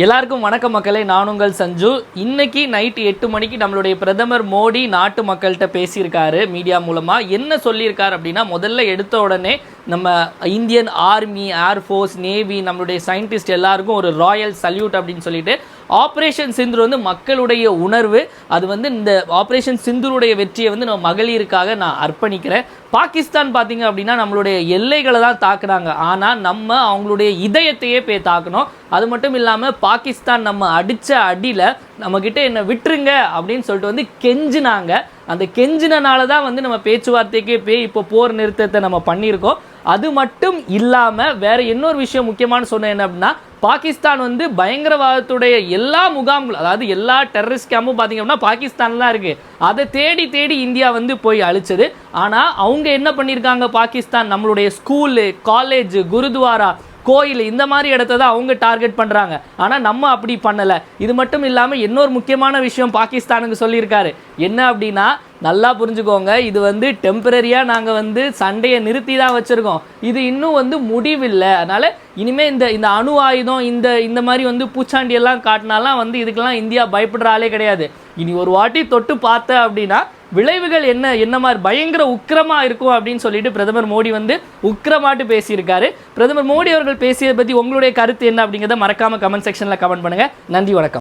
எல்லாருக்கும் வணக்கம் மக்களே, நான் உங்கள் சஞ்சு. இன்னைக்கு நைட் 8 மணிக்கு நம்மளுடைய பிரதமர் மோடி நாட்டு மக்கள்கிட்ட பேசியிருக்காரு. மீடியா மூலமாக என்ன சொல்லியிருக்காரு அப்படின்னா, முதல்ல எடுத்த உடனே நம்ம இந்தியன் ஆர்மி, ஏர்ஃபோர்ஸ், நேவி, நம்மளுடைய சயின்டிஸ்ட் எல்லாருக்கும் ஒரு ராயல் சல்யூட் அப்படின்னு சொல்லிட்டு, ஆப்ரேஷன் சிந்தூர் வந்து மக்களுடைய உணர்வு, அது வந்து இந்த ஆப்ரேஷன் சிந்தூருடைய வெற்றியை வந்து நம்ம மகளிருக்காக நான் அர்ப்பணிக்கிறேன். பாகிஸ்தான் பார்த்தீங்க அப்படின்னா நம்மளுடைய எல்லைகளை தான் தாக்குனாங்க, ஆனால் நம்ம அவங்களுடைய இதயத்தையே போய் தாக்கணும். அது மட்டும் இல்லாமல் பாகிஸ்தான் நம்ம அடித்த அடியில் நம்மக்கிட்ட என்னை விட்டுருங்க அப்படின்னு சொல்லிட்டு வந்து கெஞ்சினாங்க. அந்த கெஞ்சினால தான் வந்து நம்ம பேச்சுவார்த்தைக்கே போய் இப்போ போர் நிறுத்தத்தை நம்ம பண்ணியிருக்கோம். அது மட்டும் இல்லாமல் வேற இன்னொரு விஷயம் முக்கியமான சொன்னேன் என்ன அப்படின்னா, பாகிஸ்தான் வந்து பயங்கரவாதத்துடைய எல்லா முகாம்கள், அதாவது எல்லா டெரரிஸ்ட் கேம்பும் பார்த்தீங்க அப்படின்னா பாகிஸ்தான் தான் இருக்குது. அதை தேடி தேடி இந்தியா வந்து போய் அழிச்சது. ஆனால் அவங்க என்ன பண்ணியிருக்காங்க, பாகிஸ்தான் நம்மளுடைய ஸ்கூலு, காலேஜ், குருத்வாரா, கோயில், இந்த மாதிரி இடத்த தான் அவங்க டார்கெட் பண்ணுறாங்க. ஆனால் நம்ம அப்படி பண்ணலை. இது மட்டும் இல்லாமல் இன்னொரு முக்கியமான விஷயம் பாகிஸ்தானுக்கு சொல்லியிருக்காரு. என்ன அப்படின்னா, நல்லா புரிஞ்சுக்கோங்க, இது வந்து டெம்பரரியாக நாங்கள் வந்து சண்டையை நிறுத்தி தான் வச்சுருக்கோம். இது இன்னும் வந்து முடிவில்லை. அதனால் இனிமேல் இந்த அணு ஆயுதம், இந்த மாதிரி வந்து பூச்சாண்டியெல்லாம் காட்டினாலாம் வந்து இதுக்கெல்லாம் இந்தியா பயப்படுற ஆளே கிடையாது. இனி ஒரு வாட்டி தொட்டு பார்த்த அப்படின்னா விளைவுகள் என்ன மாதிரி பயங்கர உக்கிரமாக இருக்கும் அப்படின்னு சொல்லிட்டு பிரதமர் மோடி வந்து உக்கிரமாட்டு பேசியிருக்காரு. பிரதமர் மோடி அவர்கள் பேசியதை பற்றி உங்களுடைய கருத்து என்ன அப்படிங்கிறத மறக்காமல் கமெண்ட் செக்ஷனில் கமெண்ட் பண்ணுங்கள். நன்றி, வணக்கம்.